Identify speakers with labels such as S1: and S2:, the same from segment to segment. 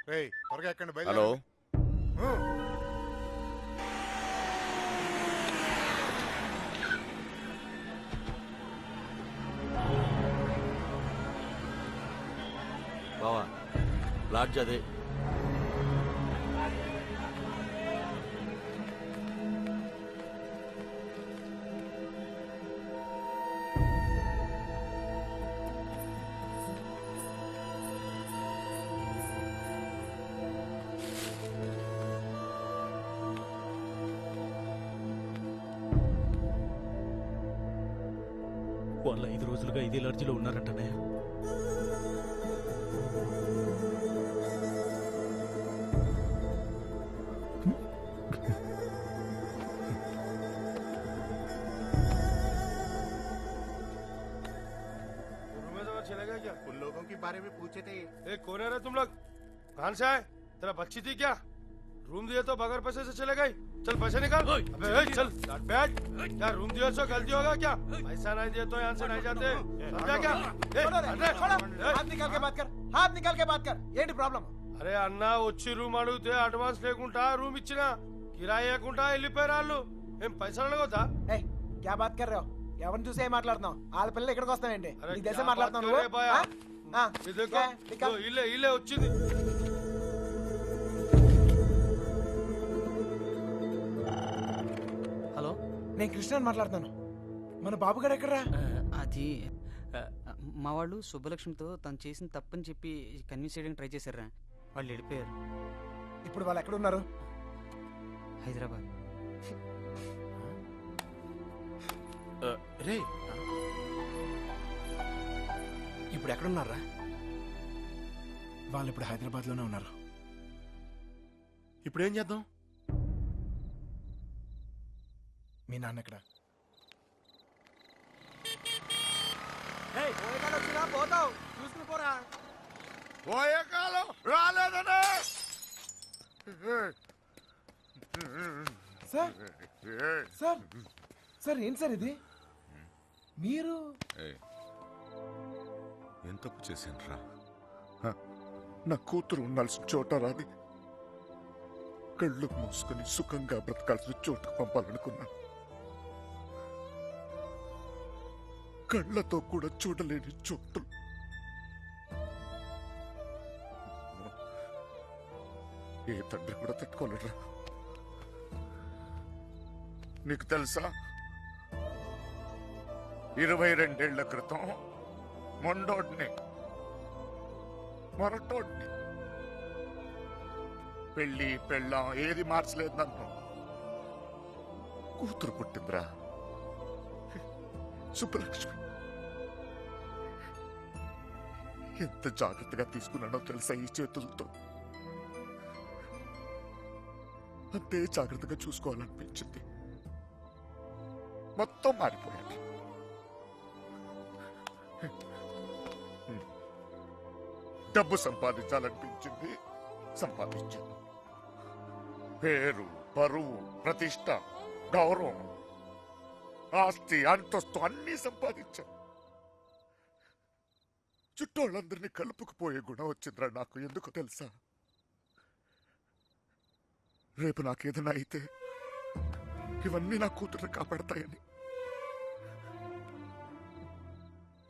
S1: త్వరగా ఎక్కండి.
S2: హలో
S3: బావా లాడ్జ్ అదే.
S4: వాళ్ళు 5 రోజులుగా ఇదే ఎలర్జీలో ఉన్నారంటనే.
S5: चलेगा क्या?
S1: उन लोगों के बारे में पूछे थे।
S5: कौन है रे तुम लोग? कहाँ से आए? तेरा बच्ची थी क्या? रूम दिए तो बगैर पैसे से चले गई? चल पैसे निकाल। अबे चल बैठ। क्या रूम दिए तो गलती होगा क्या? पैसा नहीं दिए तो यहाँ से नहीं जाते। समझा क्या?
S6: हाथ निकाल के बात कर, हाथ निकाल के बात कर. ఏంటి ప్రాబ్లం?
S5: అరే అన్న వచ్చి రూమ్ అడిగితే అడ్వాన్స్ లేకుండా రూమ్ ఇచ్చినా కిరాయి లేకుండా వెళ్ళిపోయారు వాళ్ళు. ఏం పైసలు అడగొద్దా?
S6: ఏ क्या बात कर रहे हो? ఎవరిని చూసి ఏం మాట్లాడుతున్నావు? వాళ్ళ పిల్లలు ఇక్కడికి వస్తానండి.
S5: అరే
S6: నీకు తెలిసే మాట్లాడుతున్నావు నువ్వు?
S5: ఇల్లే ఇల్లే వచ్చింది.
S7: హలో,
S6: నేను కృష్ణని మాట్లాడుతాను. మన బాబు గారు ఎక్కడరా?
S7: అది మా వాళ్ళు సుబ్బలక్ష్మితో తను చేసిన తప్పని చెప్పి కన్విన్స్ చేయడానికి ట్రై చేశారా. వాళ్ళు వెళ్ళిపోయారు.
S6: ఇప్పుడు వాళ్ళు ఎక్కడ ఉన్నారు?
S7: హైదరాబాద్.
S3: రే
S6: ఇప్పుడు ఎక్కడ ఉన్నారా? వాళ్ళు ఇప్పుడు హైదరాబాద్ లోనే ఉన్నారు.
S3: ఇప్పుడు ఏం చేద్దాం?
S6: మీ నాన్న ఎక్కడ?
S1: పోతావు చూసుకుని పోరా. పోయే కాలం రాలేదనే.
S6: సార్ సార్ సార్ ఏంటి సార్ ఇది? మీరు
S1: ఎంత తప్పు చేశానురా? నా కూతురు ఉండాల్సిన చోట రాది. కళ్ళు మూసుకొని సుఖంగా బ్రతకాల్సిన చోటుకు పంపాలనుకున్నా. కళ్ళతో కూడా చూడలేని చోటులు. ఏ తండ్రి కూడా తట్టుకోలేరా. నీకు తెలుసా, 22 ఏళ్ల క్రితం మొండోడ్ని మొరటోడ్ని పెళ్ళి పెళ్ళాం ఏది మార్చలేదు నన్ను. కూతురు పుట్టిందిరా, సుబ్బలక్ష్మి. ఎంత జాగ్రత్తగా తీసుకున్నానో తెలుసా ఈ చేతులతో. అంతే జాగ్రత్తగా చూసుకోవాలనిపించింది. మొత్తం మారిపోయాను. డబ్బు సంపాదించాలనిపించింది, సంపాదించాను. పేరు, పరువు, ప్రతిష్ట, గౌరవం, ఆస్తి, అంతస్తు అన్నీ సంపాదించాను. చుట్టోళ్ళందరినీ కలుపుకుపోయే గుణం వచ్చిందిరా నాకు. ఎందుకో తెలుసా? రేపు నాకేదైనా అయితే ఇవన్నీ నా కూతురు కాపాడతాయని.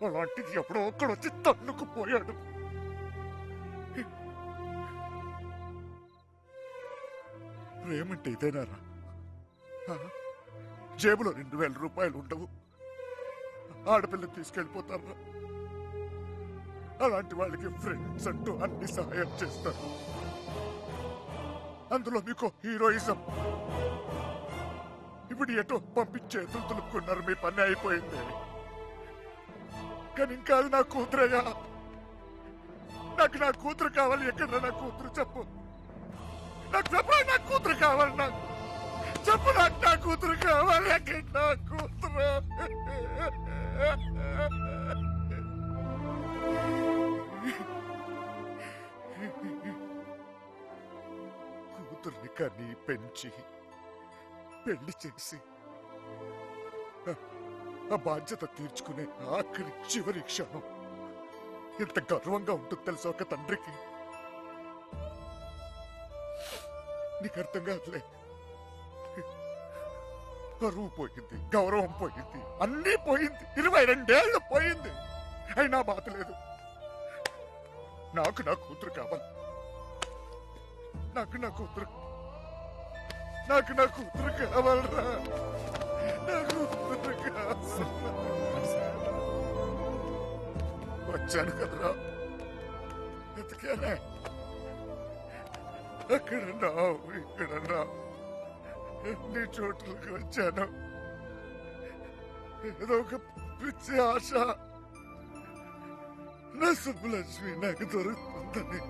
S1: అలాంటిది ఎప్పుడో ఒక్కడొచ్చి తన్నుకుపోయాడు. ప్రేమంటే ఇదేనారా? జేబులో 2000 రూపాయలు ఉండవు, ఆడపిల్లని తీసుకెళ్ళిపోతారా? అలాంటి వాళ్ళకి ఫ్రెండ్స్ అంటూ అన్ని సహాయం చేస్తారు. అందులో మీకు హీరోయిజం. ఇప్పుడు ఎటో పంపించే తులుపుకున్నారు. మీ పని అయిపోయింది. కానీ ఇంకా అది నా కూతురయ్యా. నాకు నా కూతురు కావాలి. ఎక్కడ నా కూతురు? చెప్పు నాకు, చెప్పు నా కూతురు కావాలి. నాకు చెప్పు, నాకు నా కూతురు కావాలి. ఎక్కడ నా కూతురు? కూతుర్ని కని పెంచి పెళ్లి చేసి ఆ బాధ్యత తీర్చుకునే ఆఖరి చివరి క్షణం ఎంత గర్వంగా ఉంటుంది తెలుసా ఒక తండ్రికి. నీకు అర్థం కాదులే. పరువు పోయింది, గౌరవం పోయింది, అన్నీ పోయింది. 22 ఏళ్ళు పోయింది, అయినా బాధ లేదు. నాకు నా కూతురు కావాలి. నాకు నా కూతురు కావాలరా. నా కూతురు కావాలి. వచ్చాను కదరా, ఎతికానే. అక్కడన్నా ఇక్కడన్నా ఎన్ని చోట్లకి వచ్చాను. ఏదో ఒక పిచ్చి ఆశ, నా సుబ్బలక్ష్మి నాకు దొరుకుతుందని.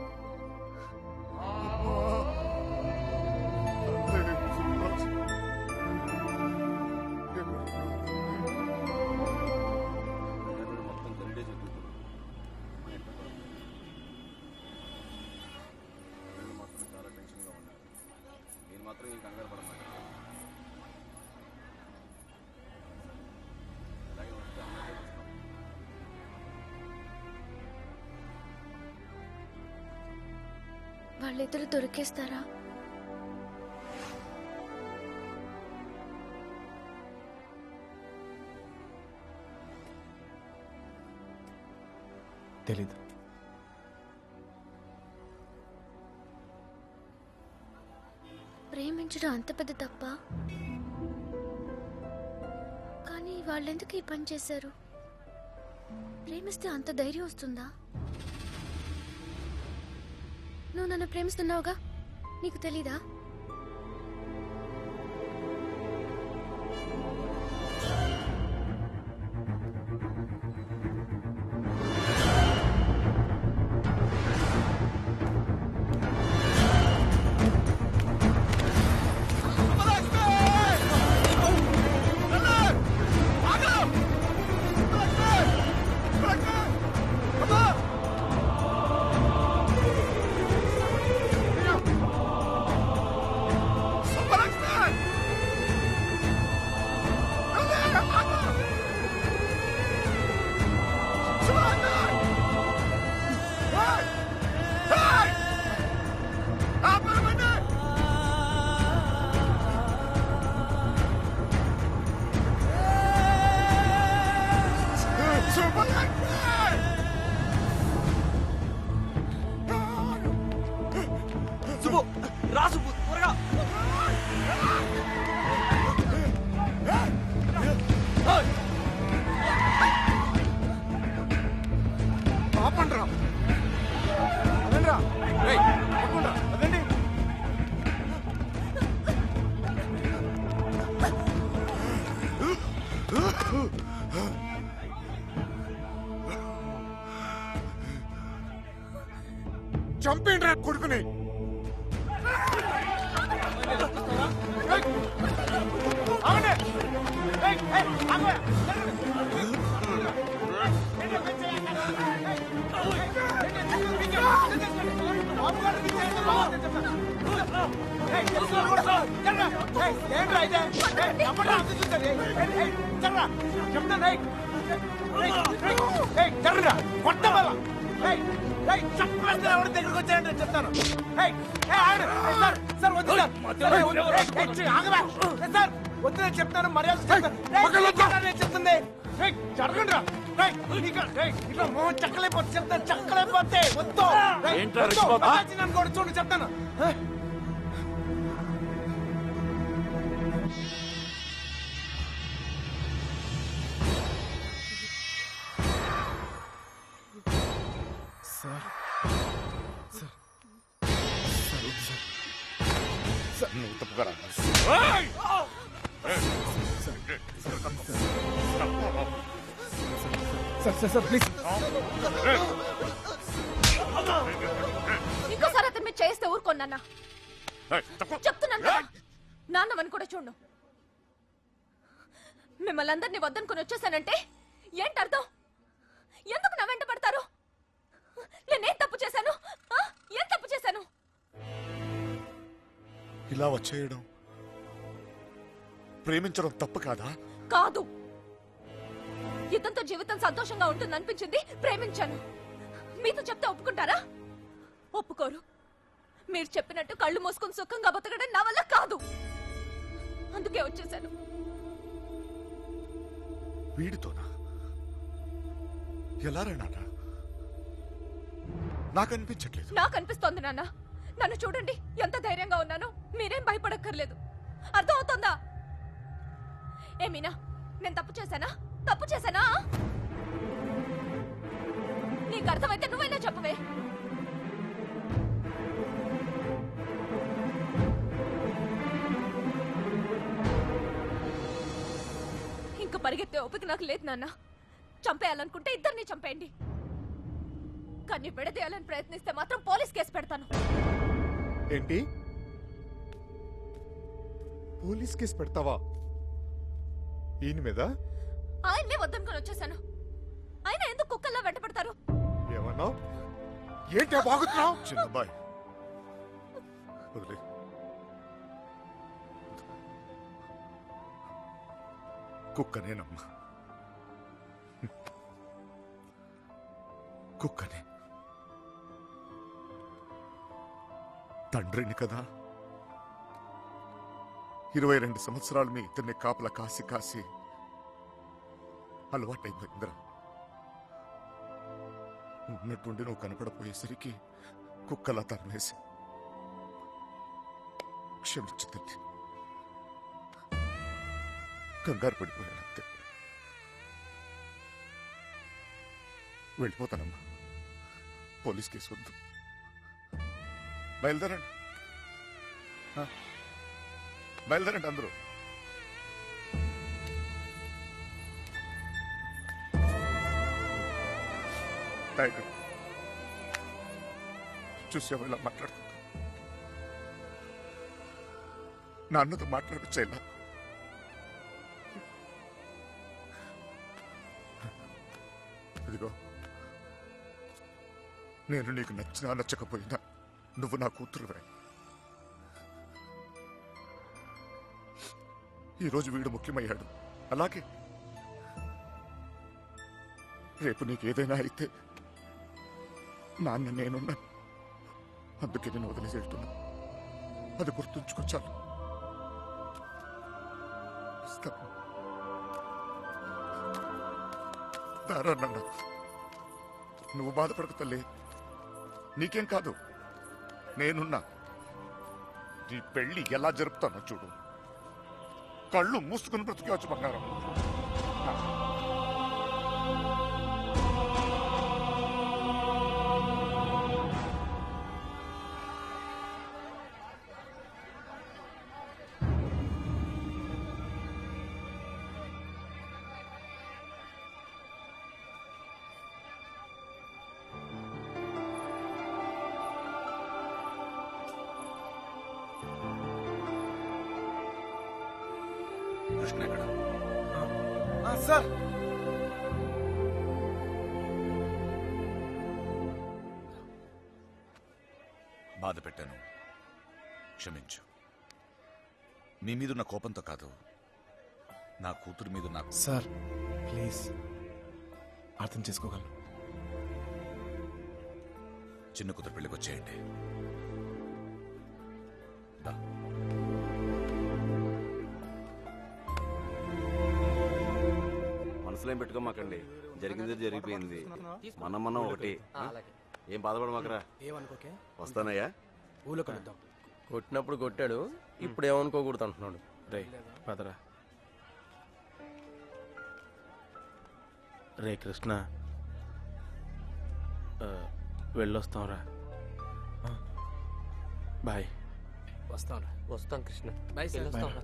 S1: అమ్మా, అదే సుబ్బలక్ష్మి.
S2: వాళ్ళిద్దరు దొరికేస్తారా?
S6: తెలీదు.
S2: ప్రేమించడం అంత పెద్ద తప్ప? కానీ వాళ్ళెందుకు ఈ పని చేశారు? ప్రేమిస్తే అంత ధైర్యం వస్తుందా? నువ్వు నన్ను ప్రేమిస్తున్నావుగా, నీకు తెలీదా?
S7: సుబ్బు రా, సుబ్బు త్వరగా.
S6: ఆపండ్రా, అదండ్రా. ఏయ్, ఆపండ్రా, అదండి.
S1: చంపేండ్రా కొడుకుని.
S6: దగ్గరకు వచ్చాయంటే చెప్తాను. సార్ వద్దు, చెప్తాను. మర్యాద చెప్తుంది. జరగండి, ఇట్లా మోహన్ చక్కలైపోతే చెప్తాను. చక్కలైపోతే వద్దు. నన్ను కూడా చూడండి, చెప్తాను.
S1: నువ్వు తప్పుగా
S6: సార్ ప్లీజ్.
S2: ఇంకోసారి అతను మీరు చేస్తే ఊరుకోన్నా. చెప్తున్నాను కదా, నాన్నమని కూడా చూడు. మిమ్మల్ని అందరినీ వద్దనుకుని వచ్చేసానంటే ఏంటి అర్థం? ఎందుకు నా వెంట పడతారు? నేనేం తప్పు చేశాను? ఏం తప్పు చేశాను?
S1: ఇలా వచ్చేయడం, ప్రేమించడం తప్పు కాదా?
S2: కాదు. ఇతనితో జీవితం సంతోషంగా ఉంటుంది అనిపించింది, ప్రేమించాను. మీతో చెప్తే ఒప్పుకుంటారా? ఒప్పుకోరు. మీరు చెప్పినట్టు కళ్ళు మూసుకొని సుఖంగా బతకడం నా వల్ల కాదు. అందుకే వచ్చేసాను.
S1: వీడితోనా? ఎలా రా నాన్న? నాకు అనిపించట్లేదు.
S2: నాకు అనిపిస్తోంది నాన్న. నన్ను చూడండి, ఎంత ధైర్యంగా ఉన్నానో. మీరేం భయపడక్కర్లేదు. అర్థం అవుతుందా? ఏమీనా, నేను తప్పు చేశానా? తప్పు చేశానా? నీకు అర్థమైతే నువ్వైనా చెప్పవే. ఇంక పరిగెత్తే ఓపిక నాకు లేదు నాన్న. చంపేయాలనుకుంటే ఇద్దరిని చంపేయండి, కానీ విడదీయాలని ప్రయత్నిస్తే మాత్రం పోలీస్ కేసు పెడతాను.
S1: ఏంటి? పోలీస్ కేసు పెడతావా? ఈయన మీద?
S2: ఆయన్నే వద్దనుకొని వచ్చేసాను. ఆయన ఎందుకు కుక్కల్లా వెంటపడతారు?
S1: ఏమన్నావు? ఏంటి బాగుతున్నావు? చిన్నబాయ్ వదిలే. కుక్కనేనమ్మా, కుక్కనే. తండ్రిని కదా, 22 సంవత్సరాలు మీ ఇద్దరిని కాపలా కాసి కాసి అలవాటైపోయిందిరా. ఉన్నట్టుండి నువ్వు కనపడపోయేసరికి కుక్కలా తరిమేసి. క్షమించు తల్లి, కంగారు పడిపోయాను అంతే. వెళ్ళిపోతానమ్మా, పోలీస్ కేసు వద్దు. బయలుదేరండి, బయలుదేరండి అందరూ. టైగర్ చూసావు ఇలా మాట్లాడుకో. నాన్నతో మాట్లాడొచ్చేలా. ఇదిగో, నేను నీకు నచ్చినా నచ్చకపోయినా నువ్వు నా కూతురువే. ఈరోజు వీడు ముఖ్యమయ్యాడు, అలాగే రేపు నీకేదైనా అయితే నాన్న నేనున్నా. అందుకే నేను వదిలేసి వెళ్తున్నా. అది గుర్తుంచుకో చాలు. దారా నాన్న, నువ్వు బాధపడకు తల్లి. నీకేం కాదు, నేనున్నా. నీ పెళ్లి ఎలా జరుపుతానో చూడు. కళ్ళు మూసుకుని బ్రతికేవచ్చు బంగారం.
S3: కృష్ణ ఎక్కడ?
S6: సార్,
S3: బాధ పెట్టాను, క్షమించు. నీ మీదున్న కోపంతో కాదు, నా కూతురు మీద నాకు.
S6: సార్ ప్లీజ్ అర్థం చేసుకోగలను.
S3: చిన్న కూతురు పెళ్లికి వచ్చేయండి. దా.
S8: మనసులో ఏం పెట్టుకోమాకండి, జరిగింది జరిగిపోయింది. మనం ఒకటి. ఏం బాధపడమాకరా.
S6: ఏమనుకోకే,
S8: వస్తానయ్యా.
S6: ఊళ్ళో కలుద్దాం.
S9: కొట్టినప్పుడు కొట్టాడు, ఇప్పుడు ఏమనుకోకూడదు అంటున్నాడు.
S4: రే పదరా. రే కృష్ణ, వెళ్ళొస్తాంరా. బాయ్.
S6: వస్తాం
S9: వస్తాం కృష్ణ. Bye sir.